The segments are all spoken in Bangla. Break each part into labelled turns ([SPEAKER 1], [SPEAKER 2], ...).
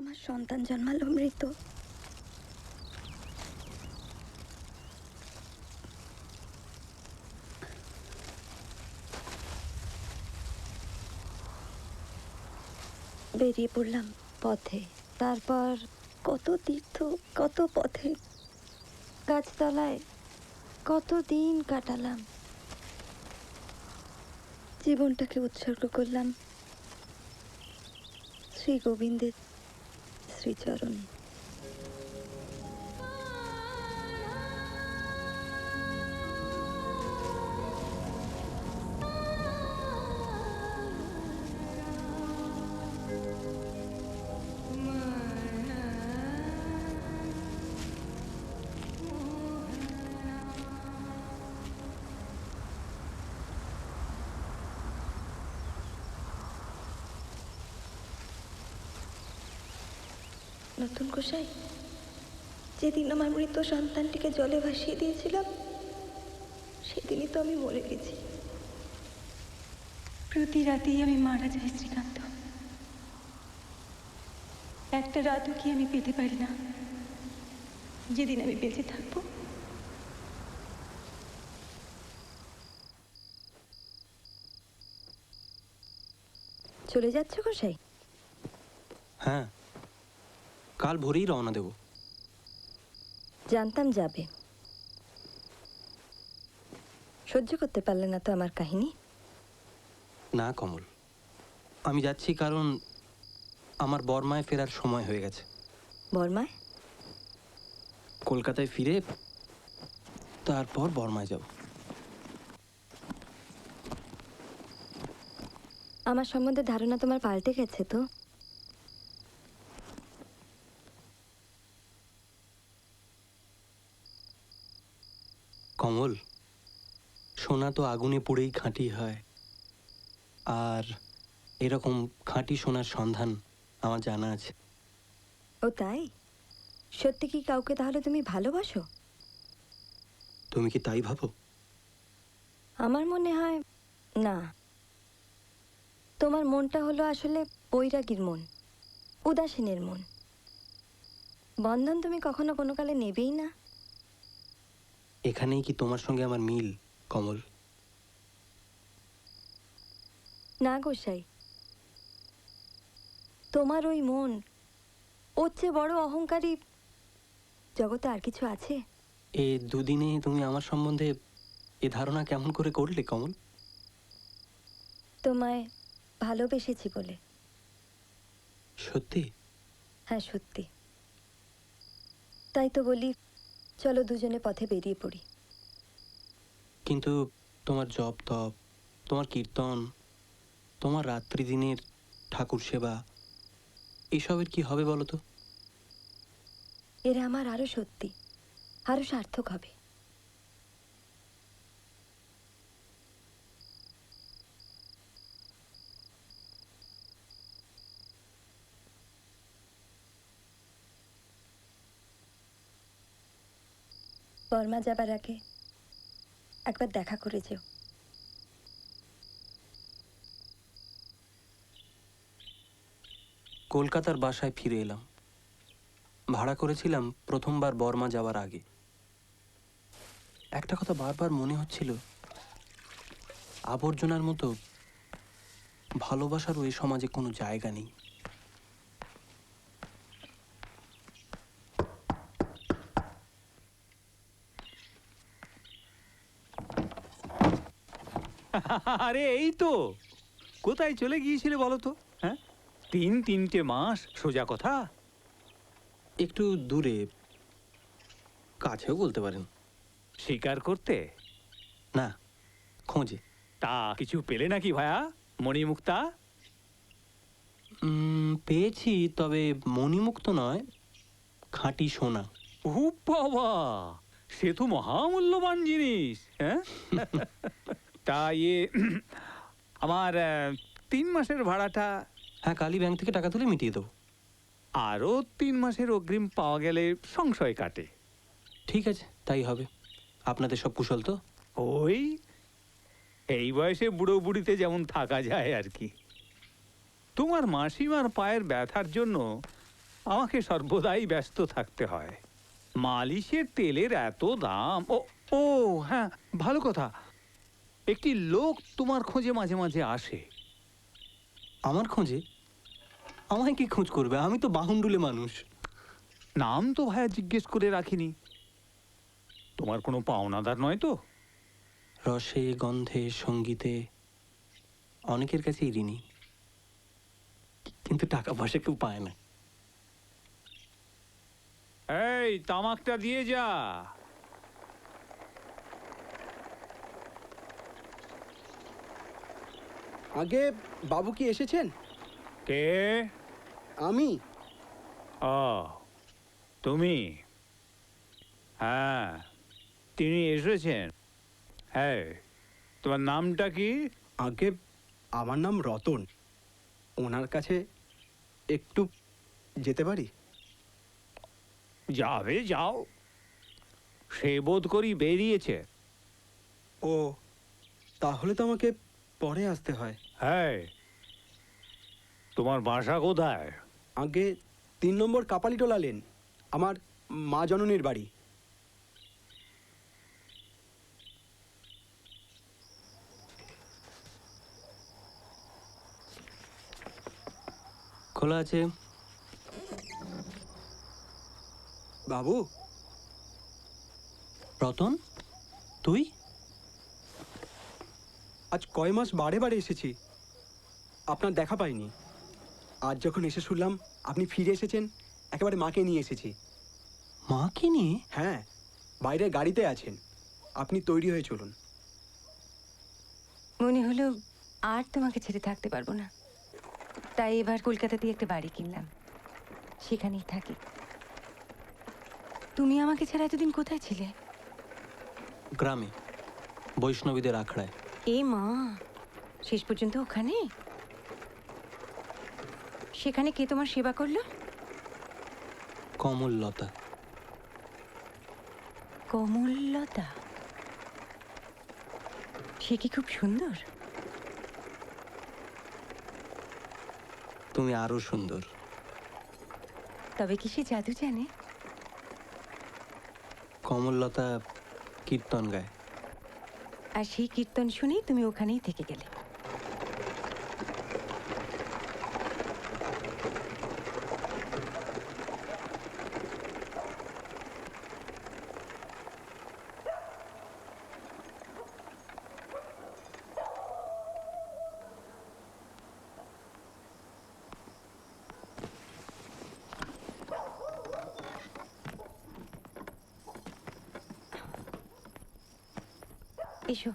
[SPEAKER 1] আমার সন্তান জন্মালো মৃত। বেরিয়ে পড়লাম পথে। তারপর কত তীর্থ, কত পথে, গাছতলায় কত দিন কাটালাম। জীবনটাকে উৎসর্গ করলাম শ্রী গোবিন্দের শ্রীচরণে। নতুন গোসাই, যেদিন আমার মৃত সন্তানটিকে জলে ভাসিয়ে দিয়েছিলাম সেদিনই তো আমি মরে গেছি।
[SPEAKER 2] প্রতি রাতেই আমি মারা যাই শ্রীকান্ত। একটা রাতও কি আমি পেতে পারি না যেদিন আমি বেঁচে থাকবো?
[SPEAKER 1] চলে যাচ্ছ গোসাই?
[SPEAKER 3] হ্যাঁ, কাল ভোরেই রওনা দেব।
[SPEAKER 1] জানতাম যাবে। সহ্য করতে পারলে না তো আমার কাহিনী?
[SPEAKER 3] না কমল, আমি যাচ্ছি কারণ আমার বর্মায় ফেরার সময় হয়ে গেছে।
[SPEAKER 1] বর্মায়?
[SPEAKER 3] কলকাতায় ফিরে তারপর বর্মায় যাব।
[SPEAKER 1] আমার সম্বন্ধে ধারণা তোমার পাল্টে গেছে তো?
[SPEAKER 3] কমল, সোনা তো আগুনে পুড়েই খাঁটি হয়, আর এরকম খাঁটি সোনার সন্ধান আমার জানা আছে।
[SPEAKER 1] ও তাই? সত্যি কি কাউকে তাহলে তুমি ভালোবাসো?
[SPEAKER 3] তুমি কি তাই ভাবো?
[SPEAKER 1] আমার মনে হয় না। তোমার মনটা হলো আসলে বৈরাগীর মন, উদাসীনের মন। বন্ধন তুমি কখনো কোনো কালে নেবেই না।
[SPEAKER 3] এখানেই কি তোমার সঙ্গে আমার মিল কমল?
[SPEAKER 1] না গোসাই, তোমার ওই মন, ওর চেয়ে বড় অহংকারী জগতে আর কিছু আছে?
[SPEAKER 3] এই দুদিনে তুমি আমার সম্বন্ধে এ ধারণা কেমন করে করলে কমল?
[SPEAKER 1] তোমায় ভালোবেসেছি বলে।
[SPEAKER 3] সত্যি?
[SPEAKER 1] হ্যাঁ সত্যি। তাই তো বলি, চলো দুজনে পথে বেরিয়ে পড়ি।
[SPEAKER 3] কিন্তু তোমার জপ তপ, তোমার কীর্তন, তোমার রাত্রি দিনের ঠাকুর সেবা, এসবের কি হবে বলো তো?
[SPEAKER 1] এরা আমার আরো সত্যি, আরো সার্থক হবে। বর্মা যাবার আগে একবার দেখা করে যেও।
[SPEAKER 3] কলকাতার বাসায় ফিরে এলাম। ভাড়া করেছিলাম প্রথমবার বর্মা যাওয়ার আগে। একটা কথা বারবার মনে হচ্ছিল, আবর্জনার মতো ভালোবাসারও এই সমাজে কোনো জায়গা নেই।
[SPEAKER 4] আরে এই তো, কোথায় চলে গিয়েছিলে বলো তো? হ্যাঁ, 3 মাস সোজা কথা।
[SPEAKER 3] একটু দূরে, কাছেও বলতে পারেন।
[SPEAKER 4] শিকার করতে?
[SPEAKER 3] না, খোঁজে।
[SPEAKER 4] তা কিছু পেলে নাকি ভায়া, মণিমুক্তা?
[SPEAKER 3] পেয়েছি, তবে মণিমুক্ত নয়, খাঁটি সোনা।
[SPEAKER 4] ও বাবা, সে তো মহামূল্যবান জিনিস। হ্যাঁ তা আমার 3 মাসের ভাড়াটা।
[SPEAKER 3] হ্যাঁ, কালই ব্যাংক থেকে টাকা তুলে মিটিয়ে দেবো।
[SPEAKER 4] আরও 3 মাসের অগ্রিম পাওয়া গেলে সংশয় কাটে।
[SPEAKER 3] ঠিক আছে, তাই হবে। আপনাদের সব কুশল তো?
[SPEAKER 4] ওই এই বয়সে বুড়ো বুড়িতে যেমন থাকা যায় আর কি। তোমার মাসিমার পায়ের ব্যথার জন্য আমাকে সর্বদাই ব্যস্ত থাকতে হয়। মালিশের তেলের এত দাম। ও ও হ্যাঁ, ভালো কথা, একটি লোক তোমার খোঁজে মাঝে মাঝে আসে।
[SPEAKER 3] আমার খোঁজে? আমায় কি খোঁজ করবে? আমি তো বাহুন্ডুলে মানুষ।
[SPEAKER 4] নাম তো ভাইয়া জিজ্ঞেস করে রাখিনি। তোমার কোনো পাওনাদার নয় তো?
[SPEAKER 3] রসে, গন্ধে, সঙ্গীতে অনেকের কাছেই ঋণী, কিন্তু টাকা পয়সা কেউ পায় না।
[SPEAKER 4] এই তামাকটা দিয়ে যা।
[SPEAKER 5] আগে বাবু কি এসেছেন?
[SPEAKER 4] কে?
[SPEAKER 5] আমি।
[SPEAKER 4] ও, তুমি? হ্যাঁ, তিনি এসেছেন। হ্যাঁ, তোমার নামটা কি?
[SPEAKER 5] আগে আমার নাম রতন। ওনার কাছে একটু যেতে পারি?
[SPEAKER 4] যাবে, যাও। সে বোধ করি বেরিয়েছে।
[SPEAKER 5] ও, তাহলে তো আমাকে পরে আসতে হয়।
[SPEAKER 4] হ্যাঁ, তোমার বাসা কোথায়?
[SPEAKER 5] আগে 3 নম্বর কাপালিটোলা লেন, আমার মা জননীর বাড়ি।
[SPEAKER 3] খোলা আছে।
[SPEAKER 5] বাবু,
[SPEAKER 3] রতন, তুই?
[SPEAKER 5] আজ কয় মাস বারে বারে এসেছি, আপনার দেখা পাইনি। আজ যখন এসে শুনলাম আপনি ফিরে এসেছেন, একেবারে মাকে নিয়ে এসেছি।
[SPEAKER 3] মাকে নিয়ে?
[SPEAKER 5] হ্যাঁ, বাইরে গাড়িতে আছেন, আপনি তৈরি হয়ে চলুন।
[SPEAKER 2] মনে হলো আর তোমাকে ছেড়ে থাকতে পারবো না, তাই এবার কলকাতাতেই একটা বাড়ি কিনলাম, সেখানেই থাকি। তুমি আমাকে ছাড়া এতদিন কোথায় ছিলে?
[SPEAKER 3] গ্রামে, বৈষ্ণবীদের আখড়ায়।
[SPEAKER 2] এ মা, শেষ পর্যন্ত ওখানে? সেখানে কে তোমার সেবা করলো?
[SPEAKER 3] কমললতা।
[SPEAKER 2] কমললতা? সে কি খুব সুন্দর?
[SPEAKER 3] তুমি আরো সুন্দর।
[SPEAKER 2] তবে কি সে জাদু জানে?
[SPEAKER 3] কমললতা কীর্তন গায়।
[SPEAKER 2] আর সেই কীর্তন শুনেই তুমি ওখানেই থেকে গেলে। এসো।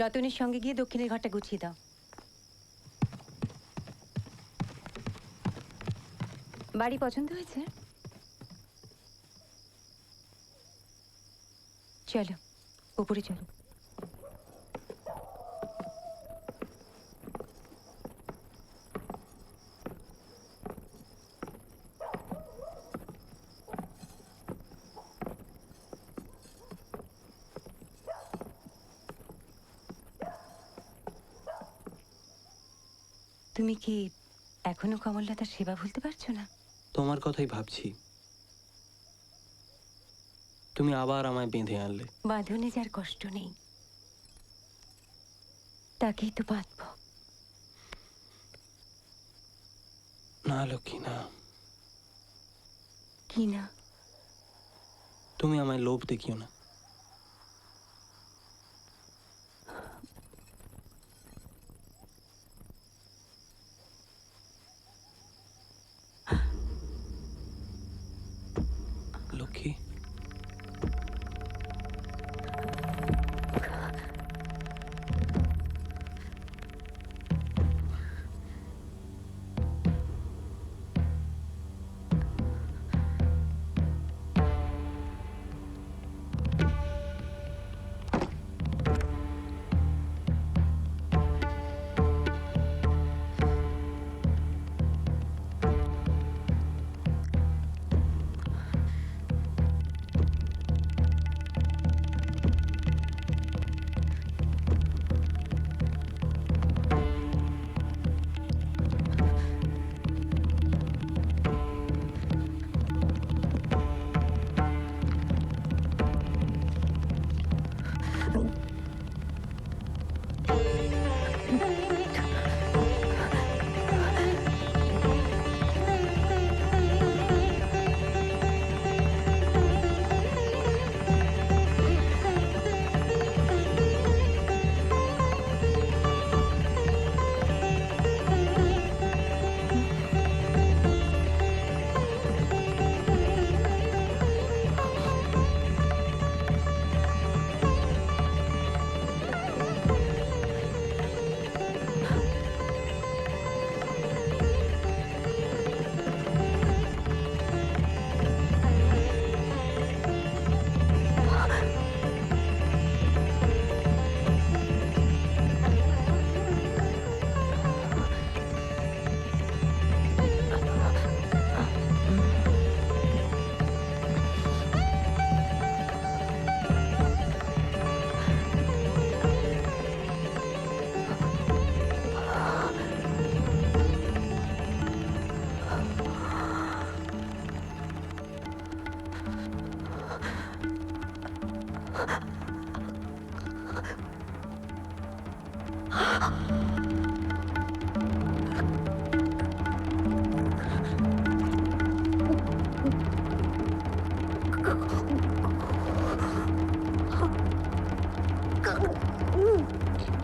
[SPEAKER 2] রতনের সঙ্গে গিয়ে দক্ষিণের ঘরটা গুছিয়ে দাও। বাড়ি পছন্দ হয়েছে? চলো, উপরে চলো। তুমি কি এখনো কমললতার সেবা ভুলতে পারছো না?
[SPEAKER 3] তোমার কথাই ভাবছি। তুমি আবার আমায় বেঁধে আনলে।
[SPEAKER 2] বাঁধনে যার কষ্ট নেই তাকেই তো বাঁধব।
[SPEAKER 3] না লক্ষ্মী, না।
[SPEAKER 2] কি না?
[SPEAKER 3] তুমি আমায় লোভ দেখিও না। লক্ষ্মী,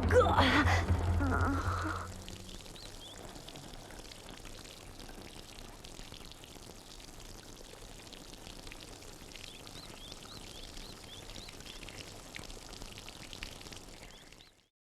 [SPEAKER 1] God.